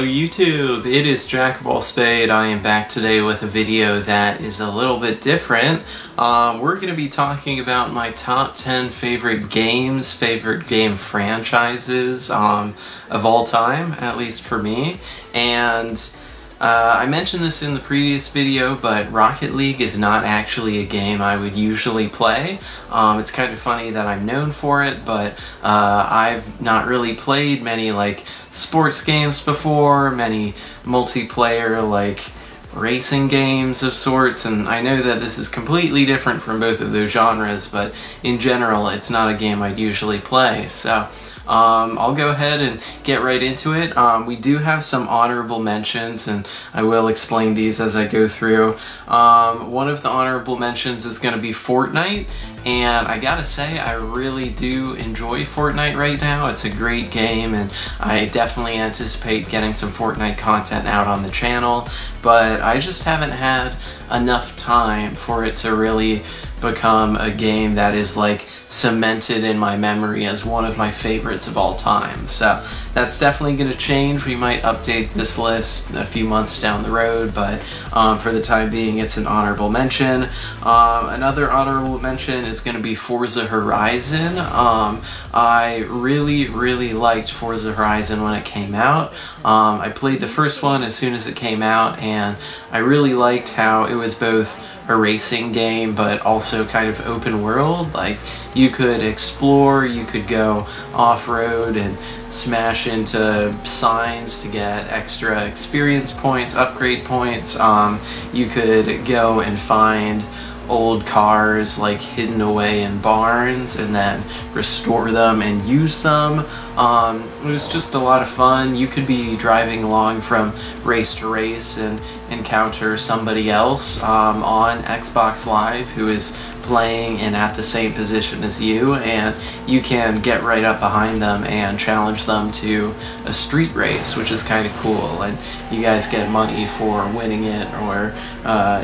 Hello YouTube, it is Jack of all Spade. I am back today with a video that is a little bit different. We're going to be talking about my top 10 favorite games, favorite game franchises of all time, at least for me. And I mentioned this in the previous video, but Rocket League is not actually a game I would usually play. It's kind of funny that I'm known for it, but I've not really played many like sports games before, many multiplayer like racing games of sorts, and I know that this is completely different from both of those genres, but in general it's not a game I'd usually play. So I'll go ahead and get right into it. We do have some honorable mentions, and I will explain these as I go through. One of the honorable mentions is going to be Fortnite, and I gotta say, I really do enjoy Fortnite right now. It's a great game, and I definitely anticipate getting some Fortnite content out on the channel, but I just haven't had enough time for it to really become a game that is like cemented in my memory as one of my favorites of all time. So that's definitely going to change. We might update this list a few months down the road, but for the time being it's an honorable mention. Another honorable mention is going to be Forza Horizon. I really liked Forza Horizon when it came out. I played the first one as soon as it came out, and I really liked how it was both a racing game but also kind of open world. Like, you could explore, you could go off-road and smash into signs to get extra experience points, upgrade points. You could go and find old cars like hidden away in barns and then restore them and use them. It was just a lot of fun. You could be driving along from race to race and encounter somebody else on Xbox Live who is playing and at the same position as you, and you can get right up behind them and challenge them to a street race, which is kind of cool, and you guys get money for winning it, or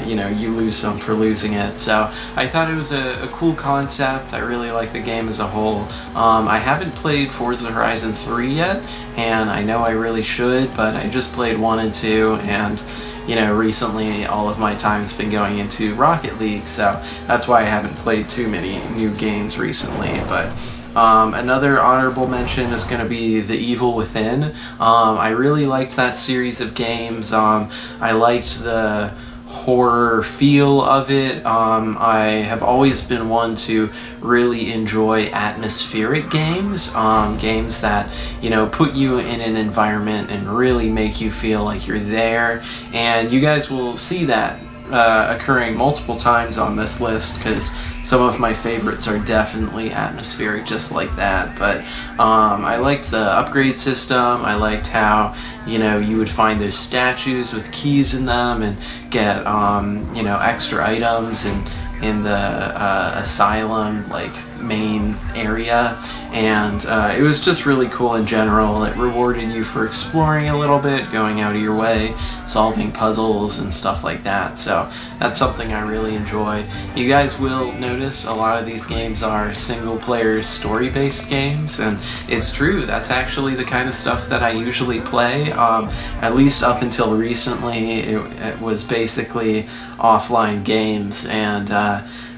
you know, you lose some for losing it. So I thought it was a cool concept. I really like the game as a whole. I haven't played Forza Horizon 3 yet, and I know I really should, but I just played 1 and 2, and you know, recently all of my time's been going into Rocket League, so that's why I haven't played too many new games recently. But another honorable mention is going to be The Evil Within. I really liked that series of games. I liked the horror feel of it. I have always been one to really enjoy atmospheric games, games that, you know, put you in an environment and really make you feel like you're there, and you guys will see that occurring multiple times on this list, because some of my favorites are definitely atmospheric just like that. But I liked the upgrade system. I liked how, you know, you would find those statues with keys in them and get you know, extra items in the asylum like main area, and it was just really cool in general. It rewarded you for exploring a little bit, going out of your way, solving puzzles and stuff like that. So that's something I really enjoy. You guys will notice a lot of these games are single player story based games, and it's true, that's actually the kind of stuff that I usually play. At least up until recently it was basically offline games, and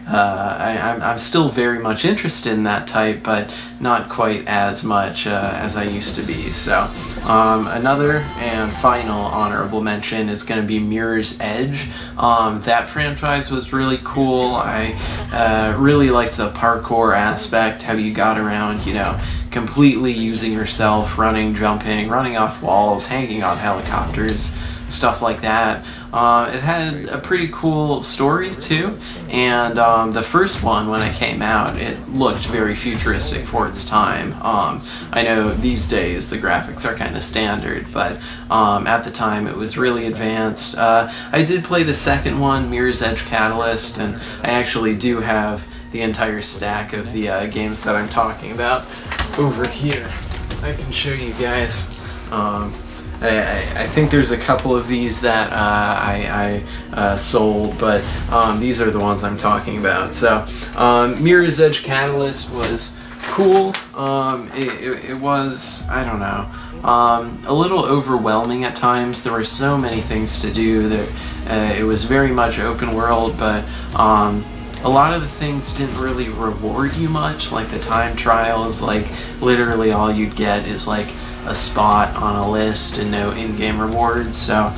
I'm still very much interested in that type, but not quite as much as I used to be. So another and final honorable mention is going to be Mirror's Edge. That franchise was really cool. I really liked the parkour aspect, how you got around, you know, completely using yourself, running, jumping, running off walls, hanging on helicopters, stuff like that. It had a pretty cool story too, and the first one, when it came out, it looked very futuristic for its time. I know these days the graphics are kind of standard, but at the time it was really advanced. I did play the second one, Mirror's Edge Catalyst, and I actually do have the entire stack of the games that I'm talking about over here. I can show you guys. I think there's a couple of these that I sold, but these are the ones I'm talking about. So Mirror's Edge Catalyst was cool. It was, I don't know, a little overwhelming at times. There were so many things to do. It was very much open world, but a lot of the things didn't really reward you much, like the time trials. Like literally all you'd get is like a spot on a list and no in-game rewards, so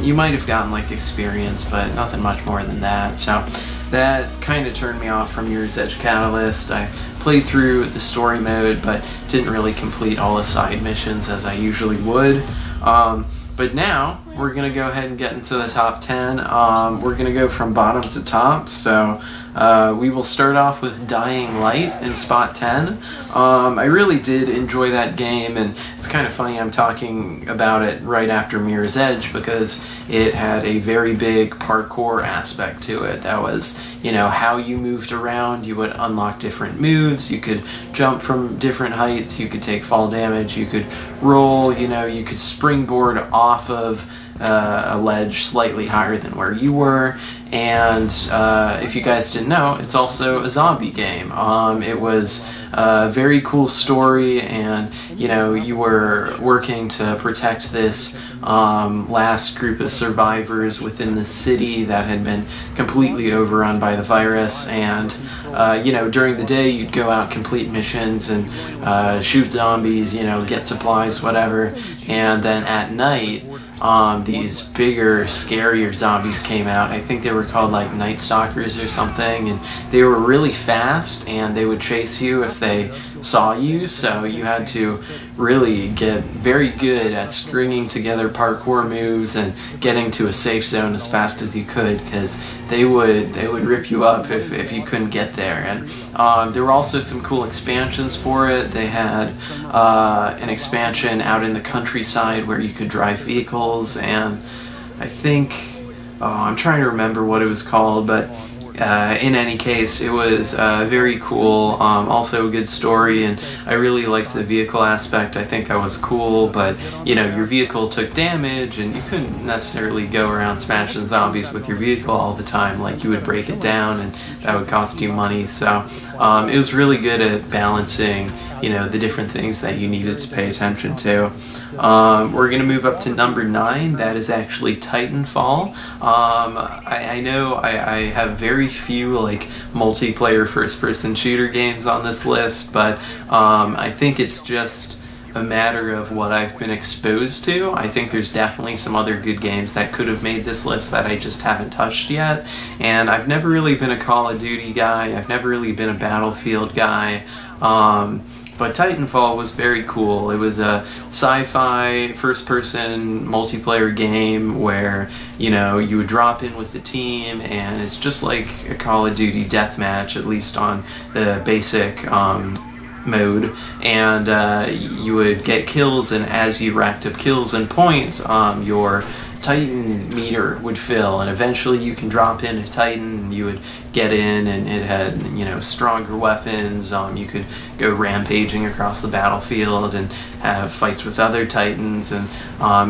you might have gotten like experience, but nothing much more than that. So that kind of turned me off from Mirror's Edge Catalyst. I played through the story mode, but didn't really complete all the side missions as I usually would. But now we're gonna go ahead and get into the top 10. We're gonna go from bottom to top. So we will start off with Dying Light in spot 10. I really did enjoy that game, and it's kind of funny I'm talking about it right after Mirror's Edge because it had a very big parkour aspect to it. That was, you know, how you moved around. You would unlock different moves. You could jump from different heights. You could take fall damage. You could roll. You know, you could springboard off of a ledge slightly higher than where you were. And if you guys didn't know, it's also a zombie game. It was a very cool story, and you know, you were working to protect this last group of survivors within the city that had been completely overrun by the virus. And you know, during the day you'd go out, complete missions, and shoot zombies, you know, get supplies, whatever. And then at night, these bigger, scarier zombies came out. I think they were called like Night Stalkers or something, and they were really fast and they would chase you if they saw you, so you had to really get very good at stringing together parkour moves and getting to a safe zone as fast as you could, because they would rip you up if you couldn't get there. And there were also some cool expansions for it. They had an expansion out in the countryside where you could drive vehicles, and I think, I'm trying to remember what it was called, but in any case, it was very cool, also a good story, and I really liked the vehicle aspect. I think that was cool, but you know, your vehicle took damage and you couldn't necessarily go around smashing zombies with your vehicle all the time. Like, you would break it down and that would cost you money. So it was really good at balancing, you know, the different things that you needed to pay attention to. We're going to move up to number 9. That is actually Titanfall. I know I have very few like multiplayer first-person shooter games on this list, but I think it's just a matter of what I've been exposed to. I think there's definitely some other good games that could have made this list that I just haven't touched yet, and I've never really been a Call of Duty guy. I've never really been a Battlefield guy. But Titanfall was very cool. It was a sci-fi first-person multiplayer game where, you know, you would drop in with the team, and it's just like a Call of Duty deathmatch, at least on the basic mode. And you would get kills, and as you racked up kills and points, your Titan meter would fill, and eventually you can drop in a Titan and you would get in, and it had, you know, stronger weapons. You could go rampaging across the battlefield and have fights with other Titans, and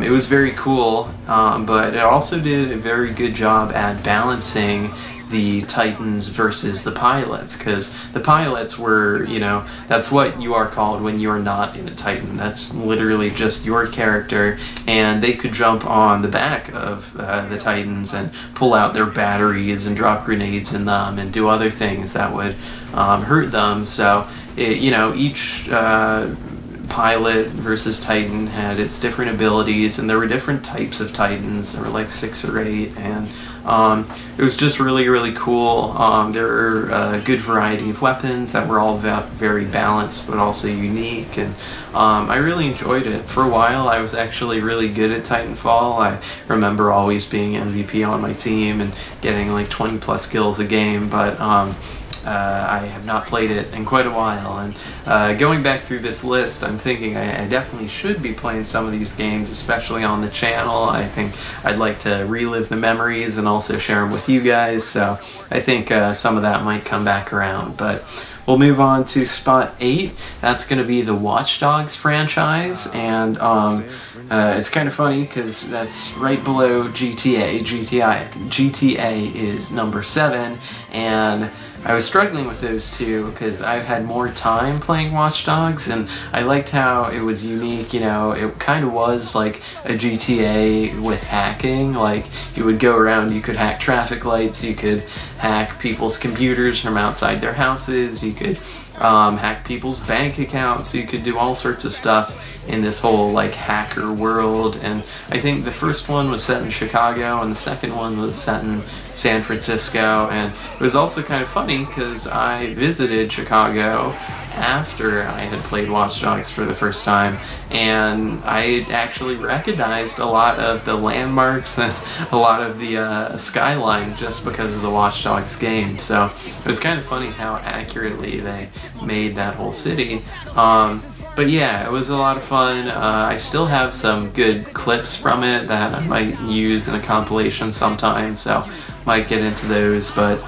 it was very cool, but it also did a very good job at balancing the Titans versus the pilots, because the pilots were, you know, that's what you are called when you're not in a Titan. That's literally just your character, and they could jump on the back of the Titans and pull out their batteries and drop grenades in them and do other things that would hurt them. So, you know, each pilot versus Titan had its different abilities, and there were different types of Titans. There were like 6 or 8, and it was just really, really cool. There were a good variety of weapons that were all very balanced but also unique, and I really enjoyed it. For a while I was actually really good at Titanfall. I remember always being MVP on my team and getting like 20 plus kills a game, but I have not played it in quite a while, and going back through this list, I'm thinking I definitely should be playing some of these games, especially on the channel. I think I'd like to relive the memories and also share them with you guys, so I think some of that might come back around. But we'll move on to spot 8. That's going to be the Watch Dogs franchise, and It's kind of funny because that's right below GTA. GTA is number 7, and I was struggling with those two because I've had more time playing Watch Dogs, and I liked how it was unique. You know, it kind of was like a GTA with hacking. Like, you would go around, you could hack traffic lights, you could hack people's computers from outside their houses, you could hack people's bank accounts, you could do all sorts of stuff in this whole like hacker world. And I think the first one was set in Chicago and the second one was set in San Francisco, and it was also kind of funny because I visited Chicago after I had played Watch Dogs for the first time, and I actually recognized a lot of the landmarks and a lot of the skyline just because of the Watch Dogs game. So it was kind of funny how accurately they made that whole city. But yeah, it was a lot of fun. I still have some good clips from it that I might use in a compilation sometime, so might get into those, but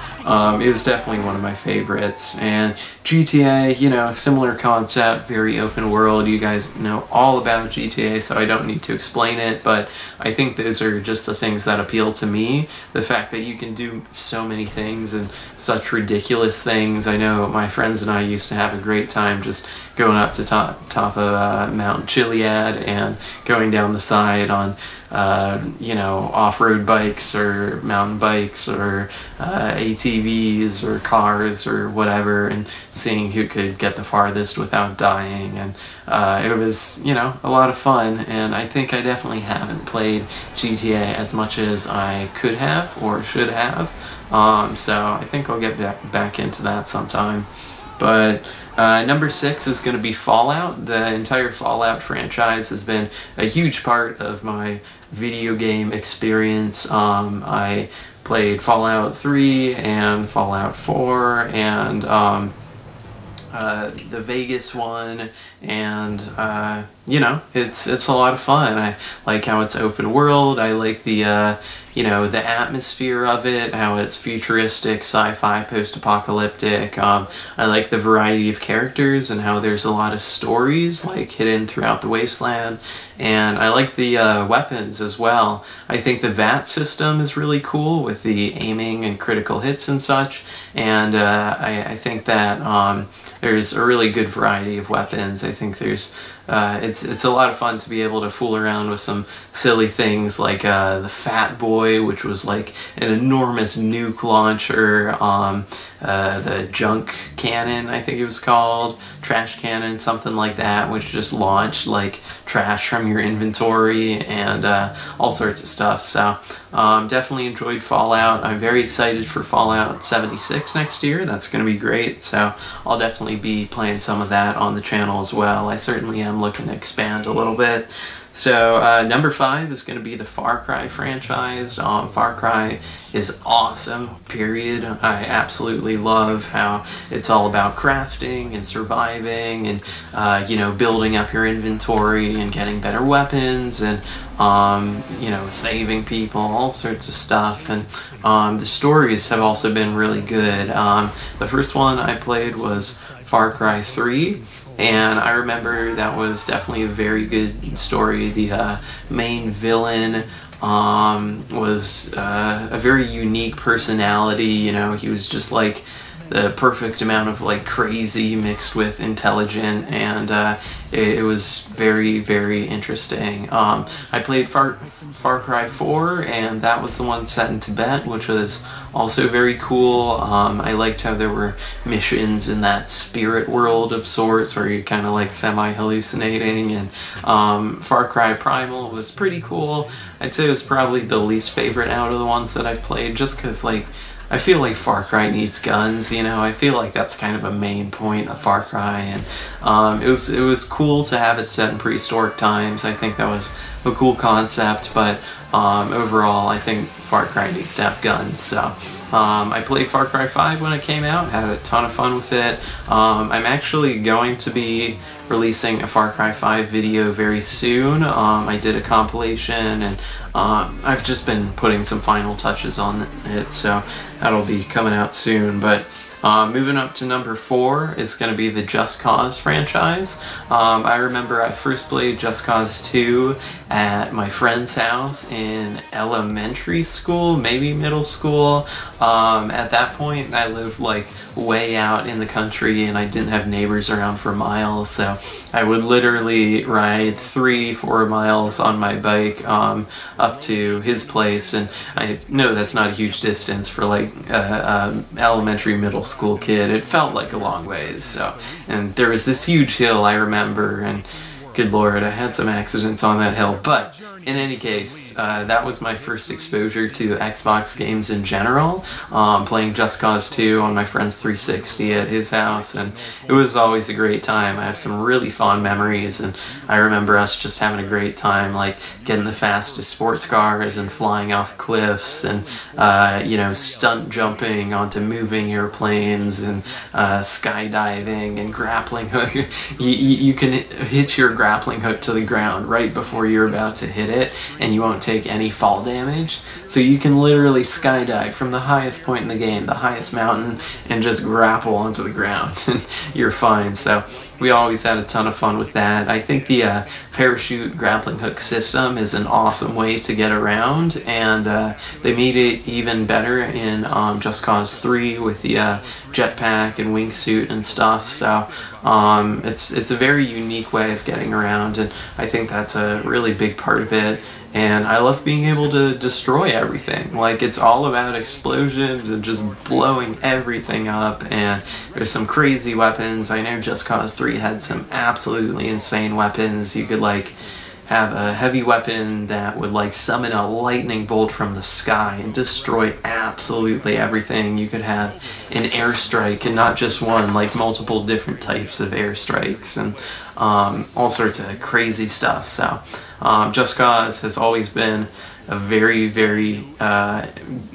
it was definitely one of my favorites. And GTA, you know, similar concept, very open world. You guys know all about GTA, so I don't need to explain it, but I think those are just the things that appeal to me. The fact that you can do so many things and such ridiculous things. I know my friends and I used to have a great time just going up to top of Mount Chiliad and going down the side on you know, off-road bikes or mountain bikes or ATVs or cars or whatever, and seeing who could get the farthest without dying. And it was, you know, a lot of fun, and I think I definitely haven't played GTA as much as I could have or should have, so I think I'll get back into that sometime. But number 6 is going to be Fallout. The entire Fallout franchise has been a huge part of my video game experience. I played Fallout 3 and Fallout 4 and the Vegas one, and you know, it's a lot of fun. I like how it's open world. I like the you know, the atmosphere of it, how it's futuristic, sci-fi, post-apocalyptic. I like the variety of characters and how there's a lot of stories like hidden throughout the wasteland, and I like the weapons as well. I think the VAT system is really cool with the aiming and critical hits and such, and I think that there's a really good variety of weapons. I think there's it's a lot of fun to be able to fool around with some silly things like the Fat Boy, which was like an enormous nuke launcher, the junk cannon, I think it was called, trash cannon, something like that, which just launched like trash from your inventory and all sorts of stuff. So definitely enjoyed Fallout. I'm very excited for Fallout 76 next year. That's going to be great, so I'll definitely be playing some of that on the channel as well. I certainly am looking to expand a little bit. So number 5 is going to be the Far Cry franchise. Far Cry is awesome, period. I absolutely love how it's all about crafting and surviving and you know, building up your inventory and getting better weapons and you know, saving people, all sorts of stuff. And the stories have also been really good. The first one I played was Far Cry 3. And I remember that was definitely a very good story. The main villain was a very unique personality. You know, he was just like the perfect amount of like crazy mixed with intelligent, and it was very, very interesting. I played Far Cry 4, and that was the one set in Tibet, which was also very cool. I liked how there were missions in that spirit world of sorts where you're kind of like semi-hallucinating, and Far Cry Primal was pretty cool. I'd say it was probably the least favorite out of the ones that I've played, just because like I feel like Far Cry needs guns, you know. I feel like that's kind of a main point of Far Cry, and it was cool to have it set in prehistoric times. I think that was a cool concept, but overall I think Far Cry needs to have guns. So I played Far Cry 5 when it came out, had a ton of fun with it. I'm actually going to be releasing a Far Cry 5 video very soon. I did a compilation, and I've just been putting some final touches on it, so that'll be coming out soon. But Moving up to number 4 is going to be the Just Cause franchise. I remember I first played Just Cause 2 at my friend's house in elementary school, maybe middle school. At that point, I lived like way out in the country and I didn't have neighbors around for miles, so I would literally ride 3-4 miles on my bike up to his place, and I know that's not a huge distance for like elementary, middle school kid. It felt like a long ways. So, and there was this huge hill I remember, and good lord, I had some accidents on that hill. But in any case, that was my first exposure to Xbox games in general, playing Just Cause 2 on my friend's 360 at his house, and it was always a great time. I have some really fond memories, and I remember us just having a great time, like getting the fastest sports cars and flying off cliffs and, you know, stunt jumping onto moving airplanes and skydiving and grappling hook. You can hit your grappling hook to the ground right before you're about to hit it, and you won't take any fall damage. So you can literally skydive from the highest point in the game, the highest mountain, and just grapple onto the ground, and you're fine. So we always had a ton of fun with that. I think the parachute grappling hook system is an awesome way to get around, and they made it even better in Just Cause 3 with the jetpack and wingsuit and stuff. So it's a very unique way of getting around, and I think that's a really big part of it. And I love being able to destroy everything. Like, it's all about explosions and just blowing everything up, and there's some crazy weapons. I know Just Cause 3 had some absolutely insane weapons. You could like have a heavy weapon that would like summon a lightning bolt from the sky and destroy absolutely everything. You could have an airstrike, and not just one, like multiple different types of airstrikes, and all sorts of crazy stuff. So Just Cause has always been a very, very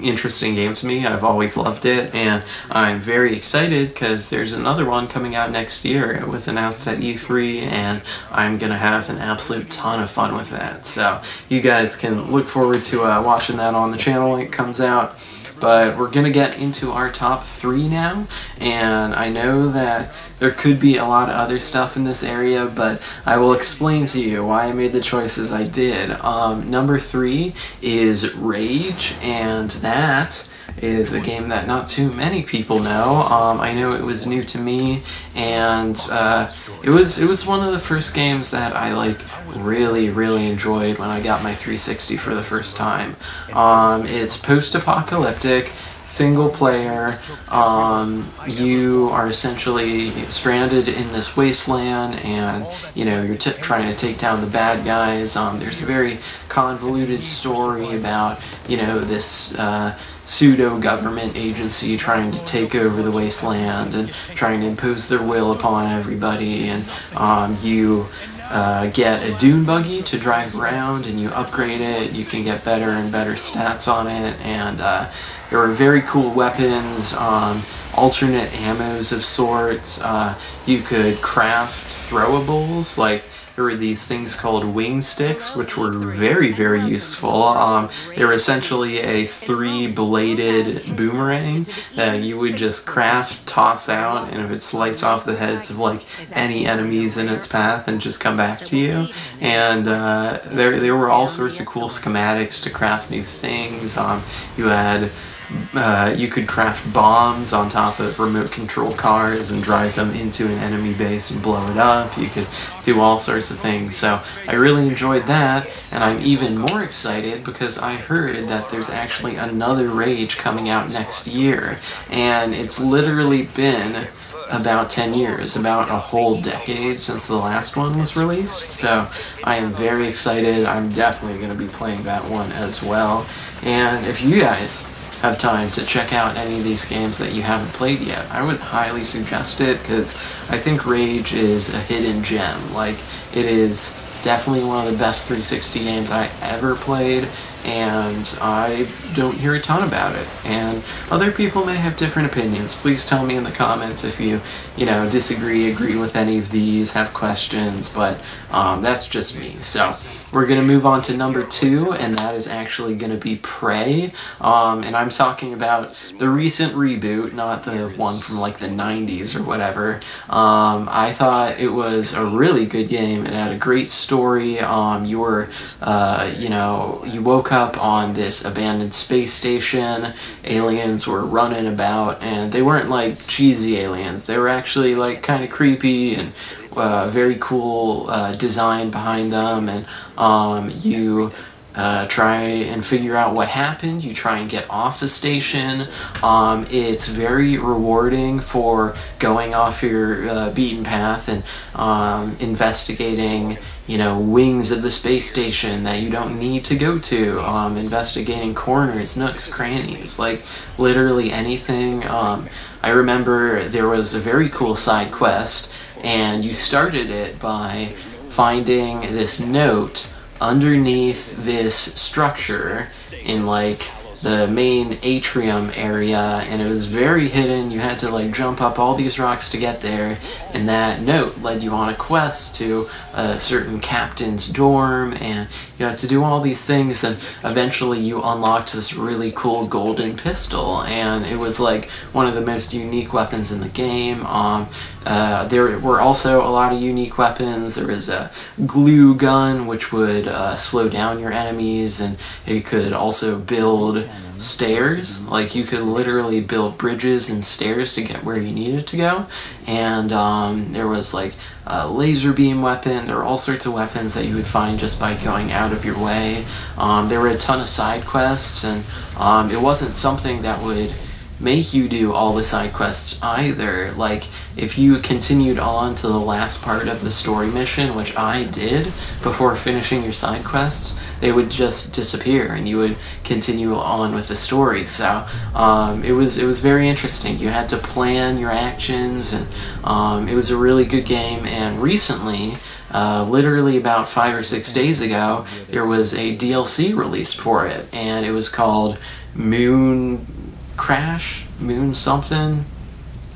interesting game to me. I've always loved it, and I'm very excited because there's another one coming out next year. It was announced at E3, and I'm gonna have an absolute ton of fun with that. So you guys can look forward to watching that on the channel when it comes out. But we're going to get into our top 3 now, and I know that there could be a lot of other stuff in this area, but I will explain to you why I made the choices I did. Number 3 is Rage, and that is a game that not too many people know. I know it was new to me, and it was one of the first games that I like really enjoyed when I got my 360 for the first time. It's post-apocalyptic, single player. You are essentially stranded in this wasteland, and you know, you're trying to take down the bad guys. There's a very convoluted story about, you know, this pseudo-government agency trying to take over the wasteland and trying to impose their will upon everybody, and you get a dune buggy to drive around, and you upgrade it. You can get better and better stats on it, and there are very cool weapons, alternate ammos of sorts. You could craft throwables, like there were these things called wing sticks, which were very useful. They were essentially a 3-bladed boomerang that you would just craft, toss out, and it would slice off the heads of like any enemies in its path and just come back to you. And there were all sorts of cool schematics to craft new things. You had you could craft bombs on top of remote control cars and drive them into an enemy base and blow it up. You could do all sorts of things. So I really enjoyed that, and I'm even more excited because I heard that there's actually another Rage coming out next year, and it's literally been about 10 years, about a whole decade since the last one was released. So I am very excited. I'm definitely going to be playing that one as well. And if you guys have time to check out any of these games that you haven't played yet, I would highly suggest it, because I think Rage is a hidden gem. Like, it is definitely one of the best 360 games I ever played, and I don't hear a ton about it. And other people may have different opinions. Please tell me in the comments if you disagree, agree with any of these, have questions, but that's just me. So we're going to move on to number 2, and that is actually going to be Prey. And I'm talking about the recent reboot, not the one from like the 90s or whatever. I thought it was a really good game. It had a great story. You were, you woke up on this abandoned space station. Aliens were running about, and they weren't like cheesy aliens. They were actually like kind of creepy and very cool design behind them, and you try and figure out what happened. You try and get off the station. It's very rewarding for going off your beaten path and investigating, wings of the space station that you don't need to go to, investigating corners, nooks, crannies, like literally anything. I remember there was a very cool side quest, and you started it by finding this note underneath this structure in like the main atrium area, and it was very hidden. You had to like jump up all these rocks to get there, and that note led you on a quest to a certain captain's dorm, and you had to do all these things, and eventually you unlocked this really cool golden pistol, and it was like one of the most unique weapons in the game. There were also a lot of unique weapons. There was a glue gun, which would slow down your enemies, and you could also build stairs. Like, you could literally build bridges and stairs to get where you needed to go. And there was like a laser beam weapon. There were all sorts of weapons that you would find just by going out of your way. There were a ton of side quests, and it wasn't something that would make you do all the side quests either. Like, if you continued on to the last part of the story mission, which I did before finishing your side quests, they would just disappear and you would continue on with the story. So it was very interesting. You had to plan your actions, and it was a really good game. And recently, literally about 5 or 6 days ago, there was a DLC released for it, and it was called Moon something,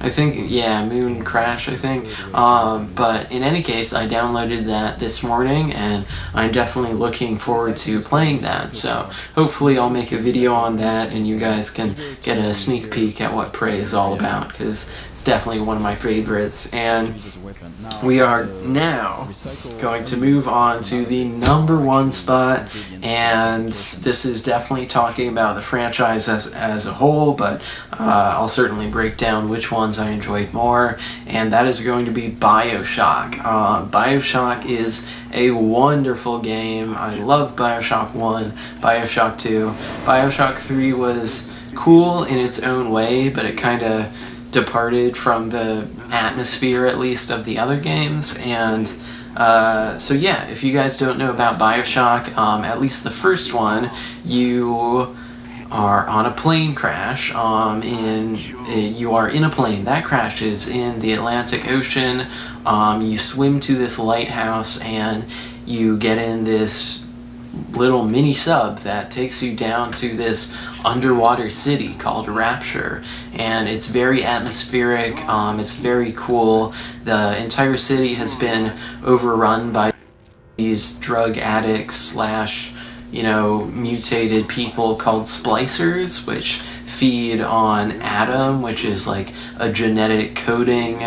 I think. Yeah, Moon Crash, I think. But in any case, I downloaded that this morning, and I'm definitely looking forward to playing that. So hopefully I'll make a video on that, and you guys can get a sneak peek at what Prey is all about, because it's definitely one of my favorites. And we are now going to move on to the #1 spot, and this is definitely talking about the franchise as a whole, but I'll certainly break down which ones I enjoyed more, and that is going to be Bioshock. Bioshock is a wonderful game. I love Bioshock 1, Bioshock 2. Bioshock 3 was cool in its own way, but it kind of departed from the atmosphere, at least, of the other games. And so yeah, if you guys don't know about Bioshock, at least the first one, you are on a plane crash. You are in a plane that crashes in the Atlantic Ocean. You swim to this lighthouse, and you get in this little mini sub that takes you down to this underwater city called Rapture, and it's very atmospheric. It's very cool. The entire city has been overrun by these drug addicts slash mutated people called splicers, which feed on Adam, which is like a genetic coding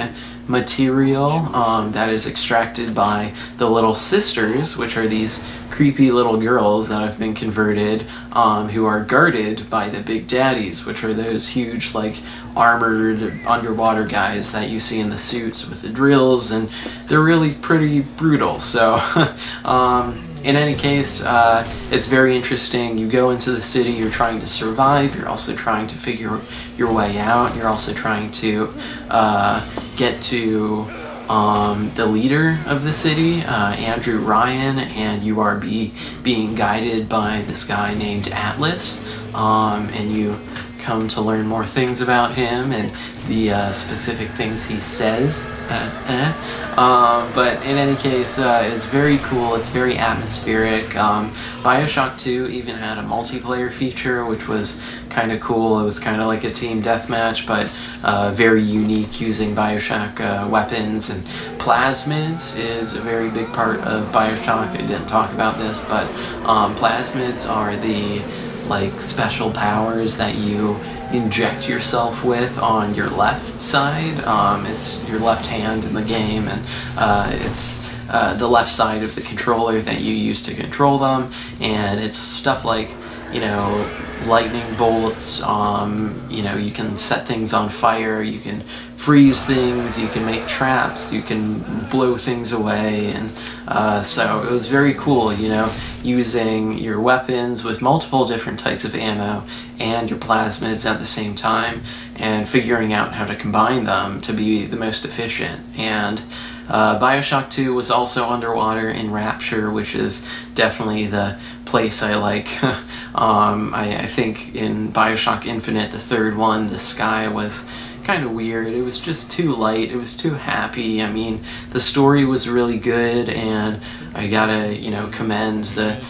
material that is extracted by the Little Sisters, which are these creepy little girls that have been converted, who are guarded by the Big Daddies, which are those huge, like, armored underwater guys that you see in the suits with the drills, and they're really pretty brutal. So in any case, it's very interesting. You go into the city, you're trying to survive, you're also trying to figure your way out, you're also trying to get to the leader of the city, Andrew Ryan, and you are being guided by this guy named Atlas, and you come to learn more things about him and the specific things he says But in any case, it's very cool, it's very atmospheric. Bioshock 2 even had a multiplayer feature, which was kind of cool. It was kind of like a team deathmatch, but very unique, using Bioshock weapons. And plasmids is a very big part of Bioshock. I didn't talk about this, but plasmids are the special powers that you inject yourself with on your left side. It's your left hand in the game, and it's the left side of the controller that you use to control them, and it's stuff like, you know, lightning bolts, you know, you can set things on fire, you can freeze things, you can make traps, you can blow things away, and so it was very cool, you know, using your weapons with multiple different types of ammo and your plasmids at the same time, and figuring out how to combine them to be the most efficient. And Bioshock 2 was also underwater in Rapture, which is definitely the place I like. I think in Bioshock Infinite, the third one, the sky was kind of weird. It was just too light. It was too happy. I mean, the story was really good, and I gotta, you know, commend the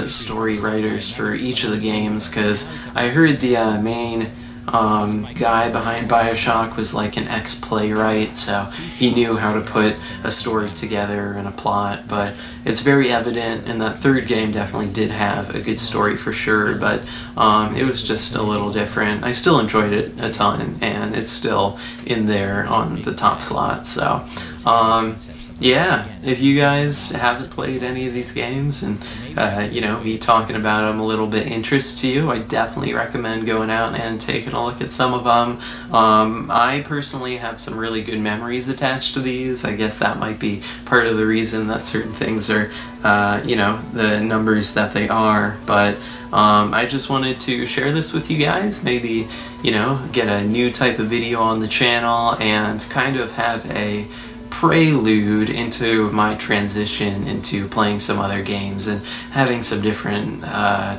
story writers for each of the games, because I heard the main guy behind Bioshock was like an ex-playwright, so he knew how to put a story together and a plot. But it's very evident, and that third game definitely did have a good story for sure, but it was just a little different. I still enjoyed it a ton, and it's still in there on the top slot. So yeah, if you guys haven't played any of these games, and you know, me talking about them a little bit interests to you, I definitely recommend going out and taking a look at some of them. I personally have some really good memories attached to these. I guess that might be part of the reason that certain things are, you know, the numbers that they are. But I just wanted to share this with you guys, maybe, you know, get a new type of video on the channel, and kind of have a prelude into my transition into playing some other games and having some different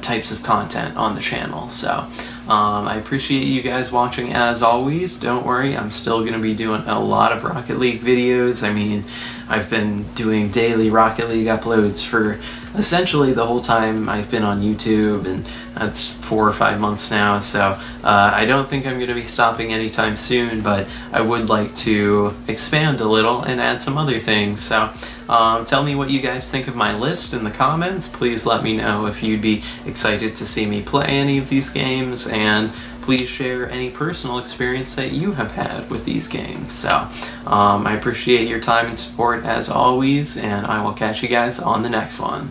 types of content on the channel. So I appreciate you guys watching as always. Don't worry, I'm still going to be doing a lot of Rocket League videos. I mean, I've been doing daily Rocket League uploads for essentially the whole time I've been on YouTube, and that's 4 or 5 months now, so I don't think I'm going to be stopping anytime soon, but I would like to expand a little and add some other things. So tell me what you guys think of my list in the comments. Please let me know if you'd be excited to see me play any of these games, and please share any personal experience that you have had with these games. So I appreciate your time and support as always, and I will catch you guys on the next one.